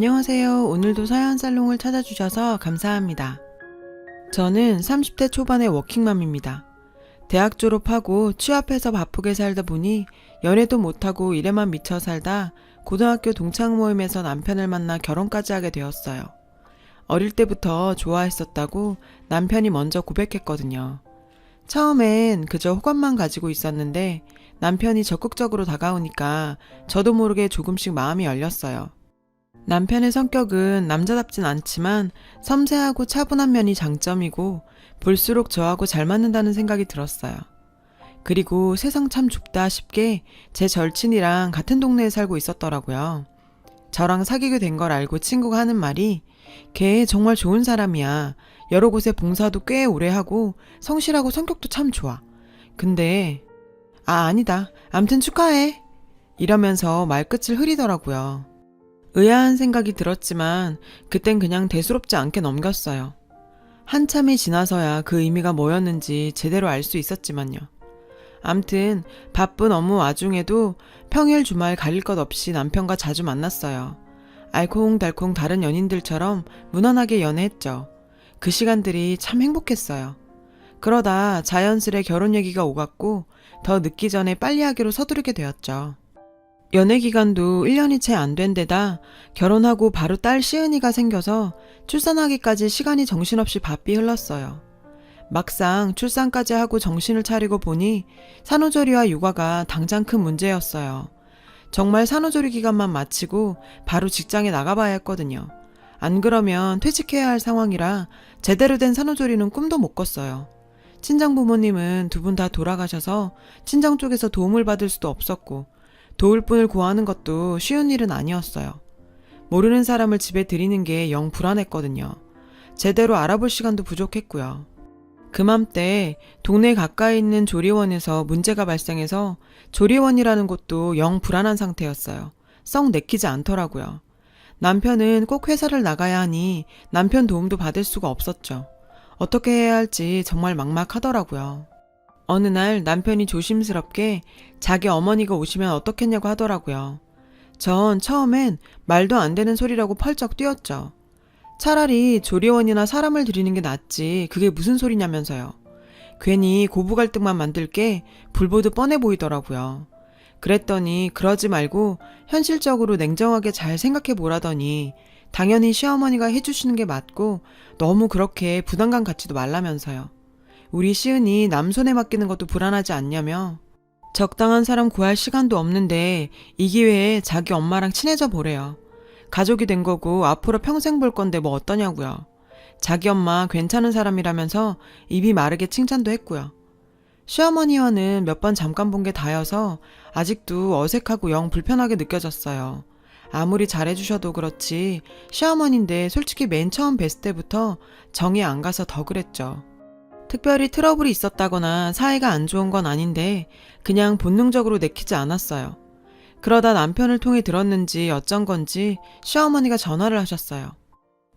안녕하세요. 오늘도 사연살롱을 찾아주셔서 감사합니다. 저는 30대 초반의 워킹맘입니다. 대학 졸업하고 취업해서 바쁘게 살다 보니 연애도 못하고 일에만 미쳐 살다 고등학교 동창 모임에서 남편을 만나 결혼까지 하게 되었어요. 어릴 때부터 좋아했었다고 남편이 먼저 고백했거든요. 처음엔 그저 호감만 가지고 있었는데 남편이 적극적으로 다가오니까 저도 모르게 조금씩 마음이 열렸어요. 남편의 성격은 남자답진 않지만 섬세하고 차분한 면이 장점이고 볼수록 저하고 잘 맞는다는 생각이 들었어요. 그리고 세상 참 좁다 싶게 제 절친이랑 같은 동네에 살고 있었더라고요. 저랑 사귀게 된 걸 알고 친구가 하는 말이 걔 정말 좋은 사람이야. 여러 곳에 봉사도 꽤 오래 하고 성실하고 성격도 참 좋아. 근데 아니다. 암튼 축하해. 이러면서 말끝을 흐리더라고요. 의아한 생각이 들었지만 그땐 그냥 대수롭지 않게 넘겼어요. 한참이 지나서야 그 의미가 뭐였는지 제대로 알 수 있었지만요. 암튼 바쁜 업무 와중에도 평일 주말 가릴 것 없이 남편과 자주 만났어요. 알콩달콩 다른 연인들처럼 무난하게 연애했죠. 그 시간들이 참 행복했어요. 그러다 자연스레 결혼 얘기가 오갔고 더 늦기 전에 빨리 하기로 서두르게 되었죠. 연애 기간도 1년이 채 안 된 데다 결혼하고 바로 딸 시은이가 생겨서 출산하기까지 시간이 정신없이 바삐 흘렀어요. 막상 출산까지 하고 정신을 차리고 보니 산후조리와 육아가 당장 큰 문제였어요. 정말 산후조리 기간만 마치고 바로 직장에 나가봐야 했거든요. 안 그러면 퇴직해야 할 상황이라 제대로 된 산후조리는 꿈도 못 꿨어요. 친정 부모님은 두 분 다 돌아가셔서 친정 쪽에서 도움을 받을 수도 없었고 도울 분을 구하는 것도 쉬운 일은 아니었어요. 모르는 사람을 집에 들이는 게 영 불안했거든요. 제대로 알아볼 시간도 부족했고요. 그맘때 동네 가까이 있는 조리원에서 문제가 발생해서 조리원이라는 곳도 영 불안한 상태였어요. 썩 내키지 않더라고요. 남편은 꼭 회사를 나가야 하니 남편 도움도 받을 수가 없었죠. 어떻게 해야 할지 정말 막막하더라고요. 어느 날 남편이 조심스럽게 자기 어머니가 오시면 어떻겠냐고 하더라고요. 전 처음엔 말도 안 되는 소리라고 펄쩍 뛰었죠. 차라리 조리원이나 사람을 들이는 게 낫지 그게 무슨 소리냐면서요. 괜히 고부 갈등만 만들 게 불보듯 뻔해 보이더라고요. 그랬더니 그러지 말고 현실적으로 냉정하게 잘 생각해 보라더니 당연히 시어머니가 해주시는 게 맞고 너무 그렇게 부담감 갖지도 말라면서요. 우리 시은이 남 손에 맡기는 것도 불안하지 않냐며. 적당한 사람 구할 시간도 없는데 이 기회에 자기 엄마랑 친해져 보래요. 가족이 된 거고 앞으로 평생 볼 건데 뭐 어떠냐고요. 자기 엄마 괜찮은 사람이라면서 입이 마르게 칭찬도 했고요. 시어머니와는 몇 번 잠깐 본 게 다여서 아직도 어색하고 영 불편하게 느껴졌어요. 아무리 잘해주셔도 그렇지 시어머니인데 솔직히 맨 처음 뵀을 때부터 정이 안 가서 더 그랬죠. 특별히 트러블이 있었다거나 사이가 안 좋은 건 아닌데 그냥 본능적으로 내키지 않았어요. 그러다 남편을 통해 들었는지 어쩐 건지 시어머니가 전화를 하셨어요.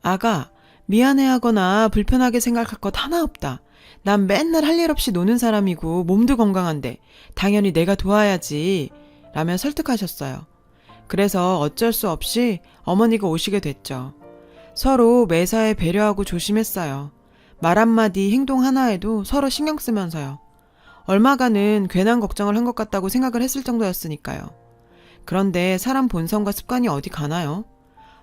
아가, 미안해하거나 불편하게 생각할 것 하나 없다. 난 맨날 할 일 없이 노는 사람이고 몸도 건강한데 당연히 내가 도와야지 라며 설득하셨어요. 그래서 어쩔 수 없이 어머니가 오시게 됐죠. 서로 매사에 배려하고 조심했어요. 말 한마디 행동 하나에도 서로 신경 쓰면서요. 얼마간은 괜한 걱정을 한 것 같다고 생각을 했을 정도였으니까요. 그런데 사람 본성과 습관이 어디 가나요?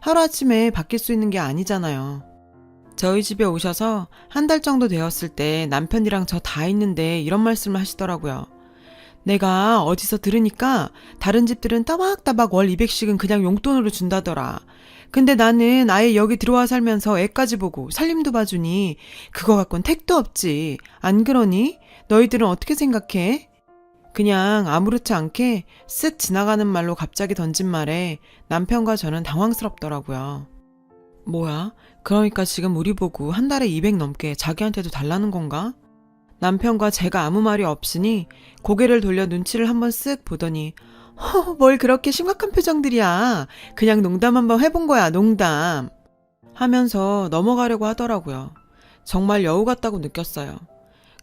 하루아침에 바뀔 수 있는 게 아니잖아요. 저희 집에 오셔서 한 달 정도 되었을 때 남편이랑 저 다 있는데 이런 말씀을 하시더라고요. 내가 어디서 들으니까 다른 집들은 따박따박 월 200씩은 그냥 용돈으로 준다더라. 근데 나는 아예 여기 들어와 살면서 애까지 보고 살림도 봐주니 그거 갖고는 택도 없지. 안 그러니? 너희들은 어떻게 생각해? 그냥 아무렇지 않게 쓱 지나가는 말로 갑자기 던진 말에 남편과 저는 당황스럽더라고요. 뭐야? 그러니까 지금 우리 보고 한 달에 200 넘게 자기한테도 달라는 건가? 남편과 제가 아무 말이 없으니 고개를 돌려 눈치를 한번 쓱 보더니 뭘 그렇게 심각한 표정들이야. 그냥 농담 한번 해본 거야, 농담. 하면서 넘어가려고 하더라고요. 정말 여우 같다고 느꼈어요.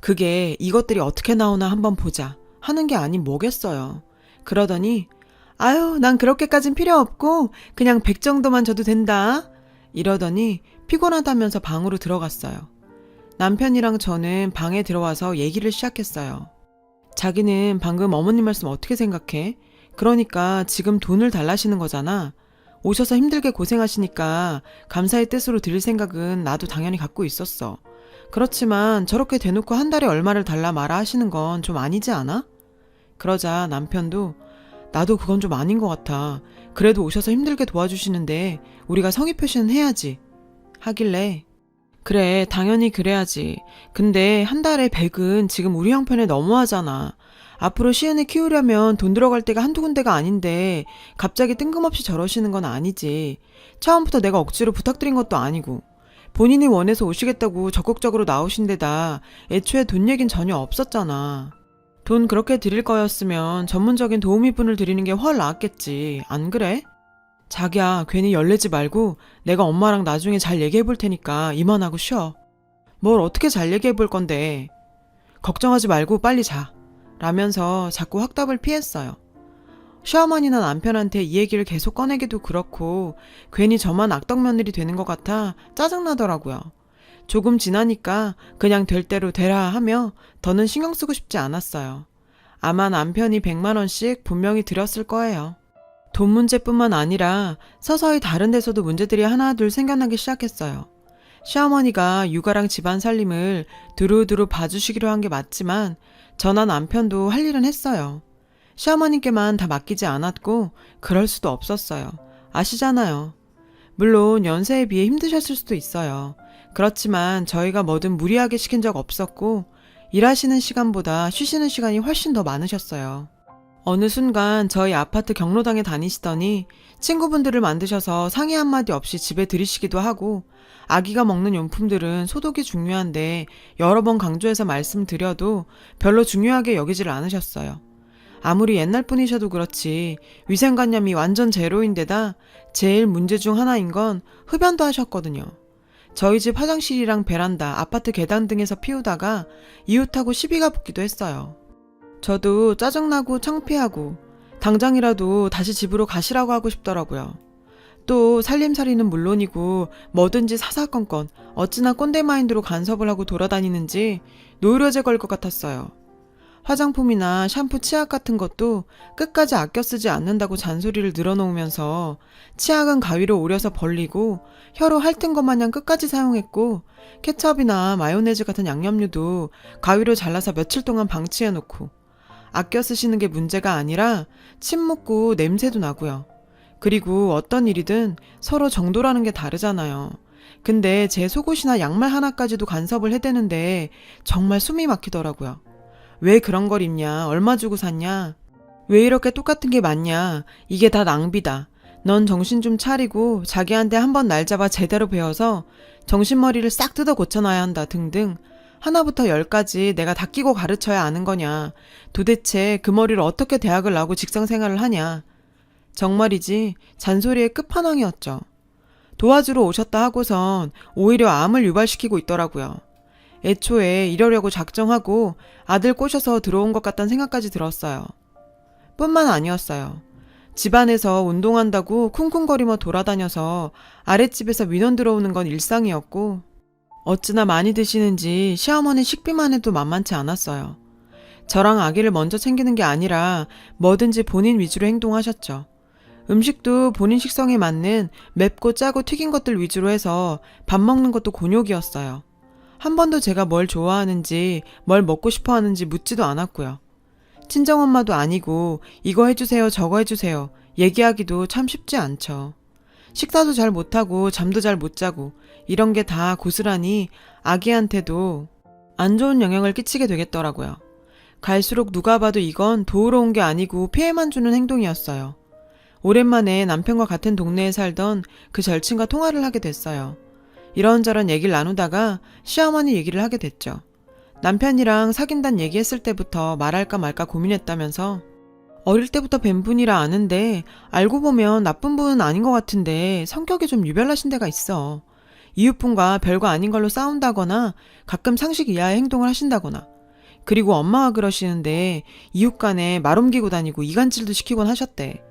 그게 이것들이 어떻게 나오나 한번 보자 하는 게 아닌 뭐겠어요. 그러더니 아유, 난 그렇게까진 필요 없고 그냥 100 정도만 줘도 된다. 이러더니 피곤하다면서 방으로 들어갔어요. 남편이랑 저는 방에 들어와서 얘기를 시작했어요. 자기는 방금 어머님 말씀 어떻게 생각해? 그러니까 지금 돈을 달라시는 거잖아. 오셔서 힘들게 고생하시니까 감사의 뜻으로 드릴 생각은 나도 당연히 갖고 있었어. 그렇지만 저렇게 대놓고 한 달에 얼마를 달라 마라 하시는 건 좀 아니지 않아? 그러자 남편도 나도 그건 좀 아닌 것 같아. 그래도 오셔서 힘들게 도와주시는데 우리가 성의 표시는 해야지. 하길래 그래, 당연히 그래야지. 근데 한 달에 100은 지금 우리 형편에 너무하잖아. 앞으로 시은이 키우려면 돈 들어갈 데가 한두 군데가 아닌데 갑자기 뜬금없이 저러시는 건 아니지. 처음부터 내가 억지로 부탁드린 것도 아니고. 본인이 원해서 오시겠다고 적극적으로 나오신 데다 애초에 돈 얘긴 전혀 없었잖아. 돈 그렇게 드릴 거였으면 전문적인 도우미분을 드리는 게 훨 나았겠지. 안 그래? 자기야, 괜히 열내지 말고 내가 엄마랑 나중에 잘 얘기해 볼 테니까 이만하고 쉬어. 뭘 어떻게 잘 얘기해 볼 건데. 걱정하지 말고 빨리 자. 라면서 자꾸 확답을 피했어요. 시어머니나 남편한테 이 얘기를 계속 꺼내기도 그렇고 괜히 저만 악덕며느리 되는 것 같아 짜증나더라고요. 조금 지나니까 그냥 될 대로 되라 하며 더는 신경 쓰고 싶지 않았어요. 아마 남편이 100만 원씩 분명히 드렸을 거예요. 돈 문제뿐만 아니라 서서히 다른 데서도 문제들이 하나둘 생겨나기 시작했어요. 시어머니가 육아랑 집안 살림을 두루두루 봐주시기로 한 게 맞지만 저나 남편도 할 일은 했어요. 시어머님께만 다 맡기지 않았고 그럴 수도 없었어요. 아시잖아요. 물론 연세에 비해 힘드셨을 수도 있어요. 그렇지만 저희가 뭐든 무리하게 시킨 적 없었고 일하시는 시간보다 쉬시는 시간이 훨씬 더 많으셨어요. 어느 순간 저희 아파트 경로당에 다니시더니 친구분들을 만드셔서 상의 한마디 없이 집에 들이시기도 하고 아기가 먹는 용품들은 소독이 중요한데 여러 번 강조해서 말씀드려도 별로 중요하게 여기지를 않으셨어요. 아무리 옛날 분이셔도 그렇지 위생관념이 완전 제로인데다 제일 문제 중 하나인 건 흡연도 하셨거든요. 저희 집 화장실이랑 베란다, 아파트 계단 등에서 피우다가 이웃하고 시비가 붙기도 했어요. 저도 짜증나고 창피하고 당장이라도 다시 집으로 가시라고 하고 싶더라고요. 또 살림살이는 물론이고 뭐든지 사사건건 어찌나 꼰대 마인드로 간섭을 하고 돌아다니는지 노이로제 걸 것 같았어요. 화장품이나 샴푸, 치약 같은 것도 끝까지 아껴 쓰지 않는다고 잔소리를 늘어놓으면서 치약은 가위로 오려서 벌리고 혀로 핥은 것 마냥 끝까지 사용했고 케첩이나 마요네즈 같은 양념류도 가위로 잘라서 며칠 동안 방치해놓고 아껴 쓰시는 게 문제가 아니라 침 묻고 냄새도 나고요. 그리고 어떤 일이든 서로 정도라는 게 다르잖아요. 근데 제 속옷이나 양말 하나까지도 간섭을 해대는데 정말 숨이 막히더라고요. 왜 그런 걸 입냐? 얼마 주고 샀냐? 왜 이렇게 똑같은 게 많냐? 이게 다 낭비다. 넌 정신 좀 차리고 자기한테 한번 날 잡아 제대로 배워서 정신머리를 싹 뜯어 고쳐놔야 한다 등등 하나부터 10까지 내가 다 끼고 가르쳐야 아는 거냐. 도대체 그 머리를 어떻게 대학을 나오고 직장생활을 하냐. 정말이지 잔소리의 끝판왕이었죠. 도와주러 오셨다 하고선 오히려 암을 유발시키고 있더라고요. 애초에 이러려고 작정하고 아들 꼬셔서 들어온 것 같다는 생각까지 들었어요. 뿐만 아니었어요. 집안에서 운동한다고 쿵쿵거리며 돌아다녀서 아랫집에서 민원 들어오는 건 일상이었고 어찌나 많이 드시는지 시어머니 식비만 해도 만만치 않았어요. 저랑 아기를 먼저 챙기는 게 아니라 뭐든지 본인 위주로 행동하셨죠. 음식도 본인 식성에 맞는 맵고 짜고 튀긴 것들 위주로 해서 밥 먹는 것도 곤욕이었어요. 한 번도 제가 뭘 좋아하는지 뭘 먹고 싶어 하는지 묻지도 않았고요. 친정엄마도 아니고 이거 해주세요 저거 해주세요 얘기하기도 참 쉽지 않죠. 식사도 잘 못하고 잠도 잘 못 자고 이런 게 다 고스란히 아기한테도 안 좋은 영향을 끼치게 되겠더라고요. 갈수록 누가 봐도 이건 도우러 온 게 아니고 피해만 주는 행동이었어요. 오랜만에 남편과 같은 동네에 살던 그 절친과 통화를 하게 됐어요. 이런저런 얘기를 나누다가 시어머니 얘기를 하게 됐죠. 남편이랑 사귄다는 얘기했을 때부터 말할까 말까 고민했다면서 어릴 때부터 뵌 분이라 아는데 알고 보면 나쁜 분은 아닌 것 같은데 성격이 좀 유별나신 데가 있어. 이웃분과 별거 아닌 걸로 싸운다거나 가끔 상식 이하의 행동을 하신다거나 그리고 엄마가 그러시는데 이웃 간에 말 옮기고 다니고 이간질도 시키곤 하셨대.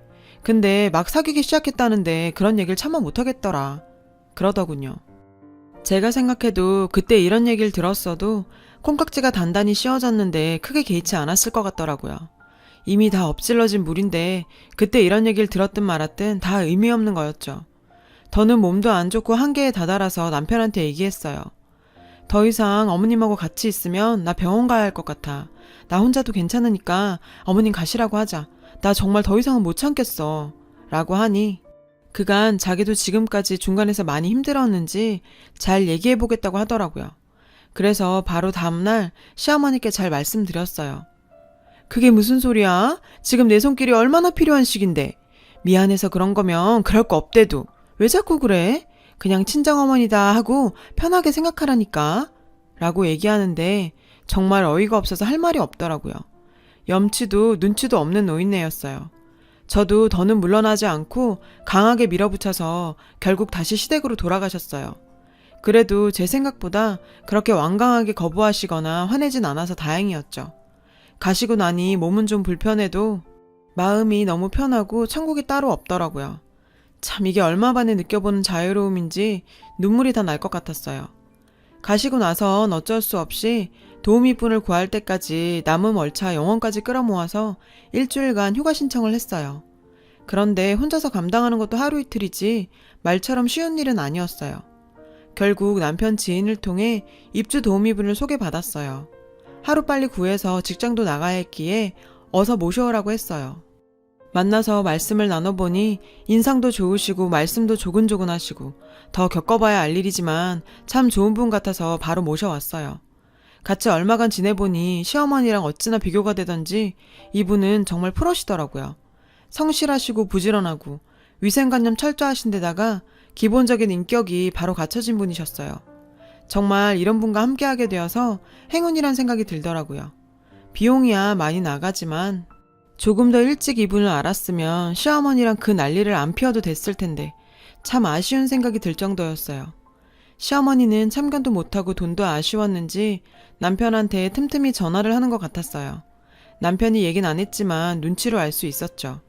근데 막 사귀기 시작했다는데 그런 얘기를 차마 못하겠더라. 그러더군요. 제가 생각해도 그때 이런 얘기를 들었어도 콩깍지가 단단히 씌워졌는데 크게 개의치 않았을 것 같더라고요. 이미 다 엎질러진 물인데 그때 이런 얘기를 들었든 말았든 다 의미 없는 거였죠. 더는 몸도 안 좋고 한계에 다다라서 남편한테 얘기했어요. 더 이상 어머님하고 같이 있으면 나 병원 가야 할 것 같아. 나 혼자도 괜찮으니까 어머님 가시라고 하자. 나 정말 더 이상은 못 참겠어. 라고 하니 그간 자기도 지금까지 중간에서 많이 힘들었는지 잘 얘기해보겠다고 하더라고요. 그래서 바로 다음날 시어머니께 잘 말씀드렸어요. 그게 무슨 소리야? 지금 내 손길이 얼마나 필요한 시기인데. 미안해서 그런 거면 그럴 거 없대도. 왜 자꾸 그래? 그냥 친정어머니다 하고 편하게 생각하라니까. 라고 얘기하는데 정말 어이가 없어서 할 말이 없더라고요. 염치도 눈치도 없는 노인네였어요. 저도 더는 물러나지 않고 강하게 밀어붙여서 결국 다시 시댁으로 돌아가셨어요. 그래도 제 생각보다 그렇게 완강하게 거부하시거나 화내진 않아서 다행이었죠. 가시고 나니 몸은 좀 불편해도 마음이 너무 편하고 천국이 따로 없더라고요. 참 이게 얼마 만에 느껴보는 자유로움인지 눈물이 다 날 것 같았어요. 가시고 나선 어쩔 수 없이 도우미분을 구할 때까지 남은 월차 영원까지 끌어모아서 일주일간 휴가 신청을 했어요. 그런데 혼자서 감당하는 것도 하루 이틀이지 말처럼 쉬운 일은 아니었어요. 결국 남편 지인을 통해 입주 도우미분을 소개받았어요. 하루빨리 구해서 직장도 나가야 했기에 어서 모셔오라고 했어요. 만나서 말씀을 나눠보니 인상도 좋으시고 말씀도 조근조근하시고 더 겪어봐야 알 일이지만 참 좋은 분 같아서 바로 모셔왔어요. 같이 얼마간 지내보니 시어머니랑 어찌나 비교가 되던지 이분은 정말 프로시더라고요. 성실하시고 부지런하고 위생관념 철저하신 데다가 기본적인 인격이 바로 갖춰진 분이셨어요. 정말 이런 분과 함께하게 되어서 행운이란 생각이 들더라고요. 비용이야 많이 나가지만 조금 더 일찍 이분을 알았으면 시어머니랑 그 난리를 안 피워도 됐을 텐데 참 아쉬운 생각이 들 정도였어요. 시어머니는 참견도 못하고 돈도 아쉬웠는지 남편한테 틈틈이 전화를 하는 것 같았어요. 남편이 얘긴 안 했지만 눈치로 알 수 있었죠.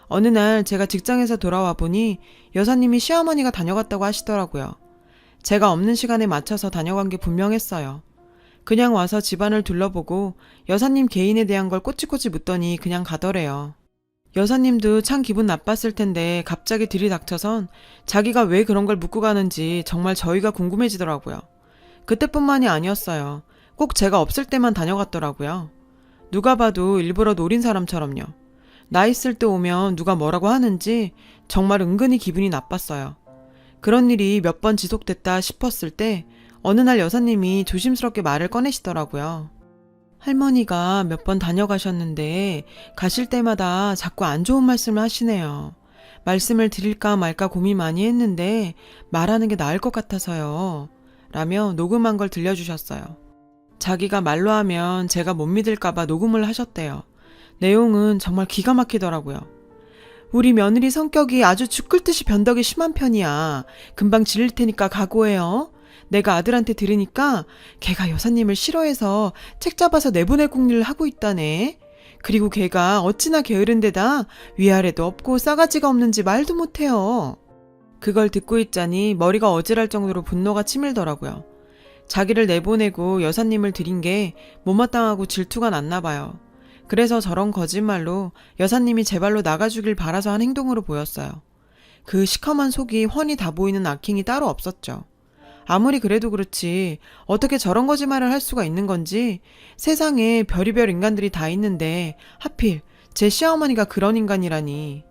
어느 날 제가 직장에서 돌아와 보니 여사님이 시어머니가 다녀갔다고 하시더라고요. 제가 없는 시간에 맞춰서 다녀간 게 분명했어요. 그냥 와서 집안을 둘러보고 여사님 개인에 대한 걸 꼬치꼬치 묻더니 그냥 가더래요. 여사님도 참 기분 나빴을 텐데 갑자기 들이닥쳐선 자기가 왜 그런 걸 묻고 가는지 정말 저희가 궁금해지더라고요. 그때뿐만이 아니었어요. 꼭 제가 없을 때만 다녀갔더라고요. 누가 봐도 일부러 노린 사람처럼요. 나 있을 때 오면 누가 뭐라고 하는지 정말 은근히 기분이 나빴어요. 그런 일이 몇 번 지속됐다 싶었을 때 어느 날 여사님이 조심스럽게 말을 꺼내시더라고요. 할머니가 몇 번 다녀가셨는데 가실 때마다 자꾸 안 좋은 말씀을 하시네요. 말씀을 드릴까 말까 고민 많이 했는데 말하는 게 나을 것 같아서요. 라며 녹음한 걸 들려주셨어요. 자기가 말로 하면 제가 못 믿을까봐 녹음을 하셨대요. 내용은 정말 기가 막히더라고요. 우리 며느리 성격이 아주 죽을 듯이 변덕이 심한 편이야. 금방 질릴 테니까 각오해요. 내가 아들한테 들으니까 걔가 여사님을 싫어해서 책 잡아서 내보낼 궁리를 하고 있다네. 그리고 걔가 어찌나 게으른 데다 위아래도 없고 싸가지가 없는지 말도 못해요. 그걸 듣고 있자니 머리가 어지랄 정도로 분노가 치밀더라고요. 자기를 내보내고 여사님을 들인 게 못마땅하고 질투가 났나 봐요. 그래서 저런 거짓말로 여사님이 제 발로 나가주길 바라서 한 행동으로 보였어요. 그 시커먼 속이 훤히 다 보이는 악행이 따로 없었죠. 아무리 그래도 그렇지 어떻게 저런 거짓말을 할 수가 있는 건지 세상에 별의별 인간들이 다 있는데 하필 제 시어머니가 그런 인간이라니.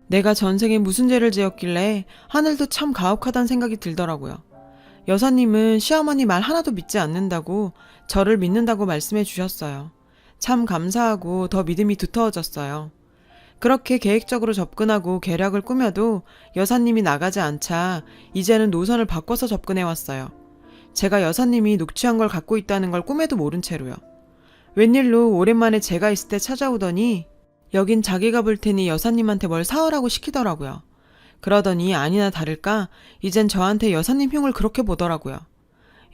내가 전생에 무슨 죄를 지었길래 하늘도 참 가혹하다는 생각이 들더라고요. 여사님은 시어머니 말 하나도 믿지 않는다고 저를 믿는다고 말씀해 주셨어요. 참 감사하고 더 믿음이 두터워졌어요. 그렇게 계획적으로 접근하고 계략을 꾸며도 여사님이 나가지 않자 이제는 노선을 바꿔서 접근해왔어요. 제가 여사님이 녹취한 걸 갖고 있다는 걸 꿈에도 모른 채로요. 웬일로 오랜만에 제가 있을 때 찾아오더니 여긴 자기가 볼 테니 여사님한테 뭘 사오라고 시키더라고요. 그러더니 아니나 다를까 이젠 저한테 여사님 흉을 그렇게 보더라고요.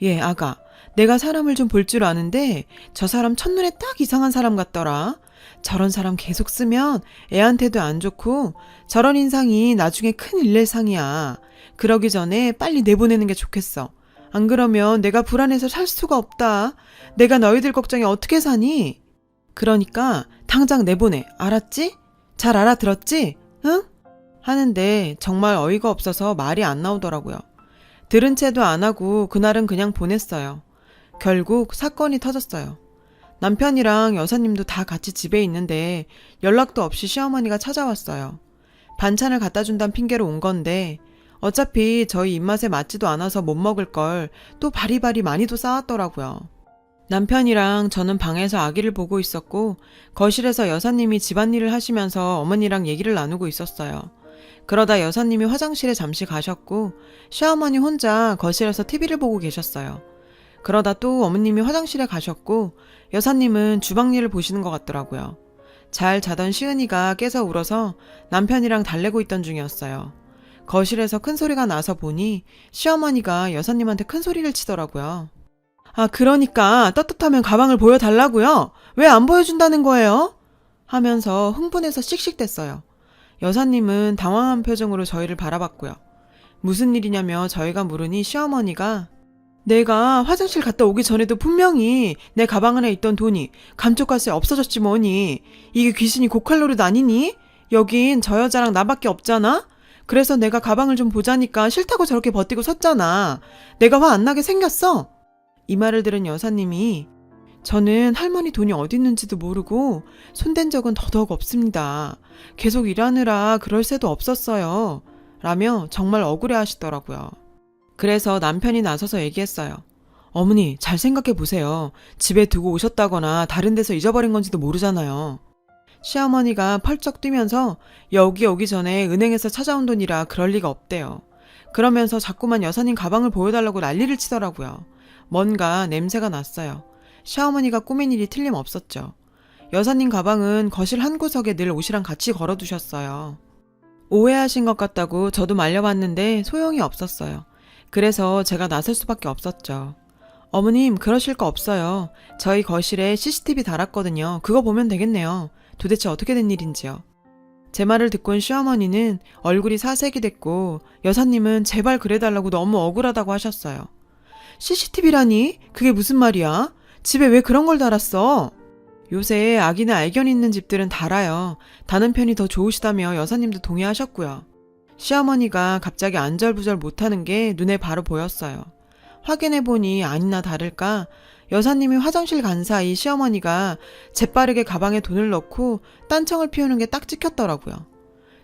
예, 아가, 내가 사람을 좀 볼 줄 아는데 저 사람 첫눈에 딱 이상한 사람 같더라. 저런 사람 계속 쓰면 애한테도 안 좋고 저런 인상이 나중에 큰 일례상이야. 그러기 전에 빨리 내보내는 게 좋겠어. 안 그러면 내가 불안해서 살 수가 없다. 내가 너희들 걱정에 어떻게 사니? 그러니까 당장 내보내. 알았지? 잘 알아들었지? 응? 하는데 정말 어이가 없어서 말이 안 나오더라고요. 들은 채도 안 하고 그날은 그냥 보냈어요. 결국 사건이 터졌어요. 남편이랑 여사님도 다 같이 집에 있는데 연락도 없이 시어머니가 찾아왔어요. 반찬을 갖다 준다는 핑계로 온 건데 어차피 저희 입맛에 맞지도 않아서 못 먹을 걸 또 바리바리 많이도 싸왔더라고요. 남편이랑 저는 방에서 아기를 보고 있었고 거실에서 여사님이 집안일을 하시면서 어머니랑 얘기를 나누고 있었어요. 그러다 여사님이 화장실에 잠시 가셨고 시어머니 혼자 거실에서 TV를 보고 계셨어요. 그러다 또 어머님이 화장실에 가셨고 여사님은 주방 일을 보시는 것 같더라고요. 잘 자던 시은이가 깨서 울어서 남편이랑 달래고 있던 중이었어요. 거실에서 큰 소리가 나서 보니 시어머니가 여사님한테 큰 소리를 치더라고요. 아, 그러니까 떳떳하면 가방을 보여달라고요? 왜 안 보여준다는 거예요? 하면서 흥분해서 씩씩댔어요. 여사님은 당황한 표정으로 저희를 바라봤고요. 무슨 일이냐며 저희가 물으니 시어머니가 내가 화장실 갔다 오기 전에도 분명히 내 가방 안에 있던 돈이 감쪽같이 없어졌지 뭐니. 이게 귀신이 고칼로리도 아니니? 여긴 저 여자랑 나밖에 없잖아? 그래서 내가 가방을 좀 보자니까 싫다고 저렇게 버티고 섰잖아. 내가 화 안 나게 생겼어? 이 말을 들은 여사님이 저는 할머니 돈이 어디 있는지도 모르고 손댄 적은 더더욱 없습니다. 계속 일하느라 그럴 새도 없었어요. 라며 정말 억울해 하시더라고요. 그래서 남편이 나서서 얘기했어요. 어머니, 잘 생각해 보세요. 집에 두고 오셨다거나 다른 데서 잊어버린 건지도 모르잖아요. 시어머니가 펄쩍 뛰면서 여기 오기 전에 은행에서 찾아온 돈이라 그럴 리가 없대요. 그러면서 자꾸만 여사님 가방을 보여달라고 난리를 치더라고요. 뭔가 냄새가 났어요. 시어머니가 꾸민 일이 틀림없었죠. 여사님 가방은 거실 한 구석에 늘 옷이랑 같이 걸어두셨어요. 오해하신 것 같다고 저도 말려봤는데 소용이 없었어요. 그래서 제가 나설 수밖에 없었죠. 어머님, 그러실 거 없어요. 저희 거실에 CCTV 달았거든요. 그거 보면 되겠네요. 도대체 어떻게 된 일인지요. 제 말을 듣고 온 시어머니는 얼굴이 사색이 됐고 여사님은 제발 그래달라고 너무 억울하다고 하셨어요. CCTV라니? 그게 무슨 말이야? 집에 왜 그런 걸 달았어? 요새 아기나 애견 있는 집들은 달아요. 다는 편이 더 좋으시다며 여사님도 동의하셨고요. 시어머니가 갑자기 안절부절 못하는 게 눈에 바로 보였어요. 확인해보니 아니나 다를까 여사님이 화장실 간 사이 시어머니가 재빠르게 가방에 돈을 넣고 딴청을 피우는 게 딱 찍혔더라고요.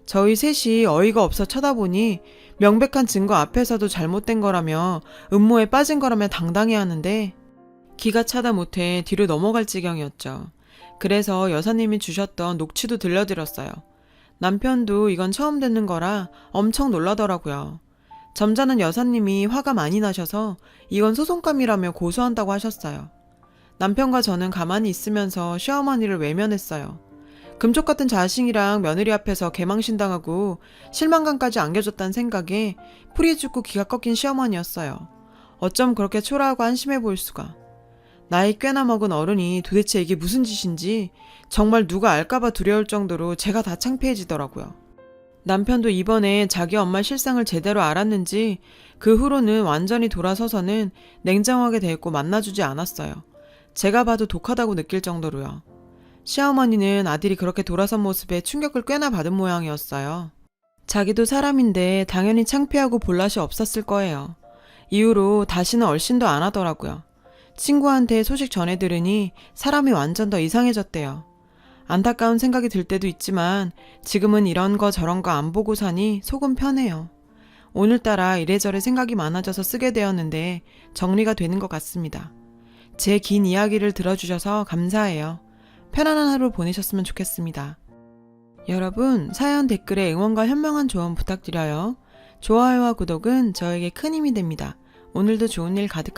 저희 셋이 어이가 없어 쳐다보니 명백한 증거 앞에서도 잘못된 거라며 음모에 빠진 거라며 당당해 하는데 기가 차다 못해 뒤로 넘어갈 지경이었죠. 그래서 여사님이 주셨던 녹취도 들려드렸어요. 남편도 이건 처음 듣는 거라 엄청 놀라더라고요. 점잖은 여사님이 화가 많이 나셔서 이건 소송감이라며 고소한다고 하셨어요. 남편과 저는 가만히 있으면서 시어머니를 외면했어요. 금쪽 같은 자식이랑 며느리 앞에서 개망신당하고 실망감까지 안겨줬다는 생각에 풀이 죽고 기가 꺾인 시어머니였어요. 어쩜 그렇게 초라하고 한심해 보일 수가. 나이 꽤나 먹은 어른이 도대체 이게 무슨 짓인지 정말 누가 알까봐 두려울 정도로 제가 다 창피해지더라고요. 남편도 이번에 자기 엄마 실상을 제대로 알았는지 그 후로는 완전히 돌아서서는 냉정하게 대했고 만나주지 않았어요. 제가 봐도 독하다고 느낄 정도로요. 시어머니는 아들이 그렇게 돌아선 모습에 충격을 꽤나 받은 모양이었어요. 자기도 사람인데 당연히 창피하고 볼낯이 없었을 거예요. 이후로 다시는 얼씬도 안 하더라고요. 친구한테 소식 전해 들으니 사람이 완전 더 이상해졌대요. 안타까운 생각이 들 때도 있지만 지금은 이런 거 저런 거 안 보고 사니 속은 편해요. 오늘따라 이래저래 생각이 많아져서 쓰게 되었는데 정리가 되는 것 같습니다. 제 긴 이야기를 들어주셔서 감사해요. 편안한 하루 보내셨으면 좋겠습니다. 여러분, 사연 댓글에 응원과 현명한 조언 부탁드려요. 좋아요와 구독은 저에게 큰 힘이 됩니다. 오늘도 좋은 일 가득하세요.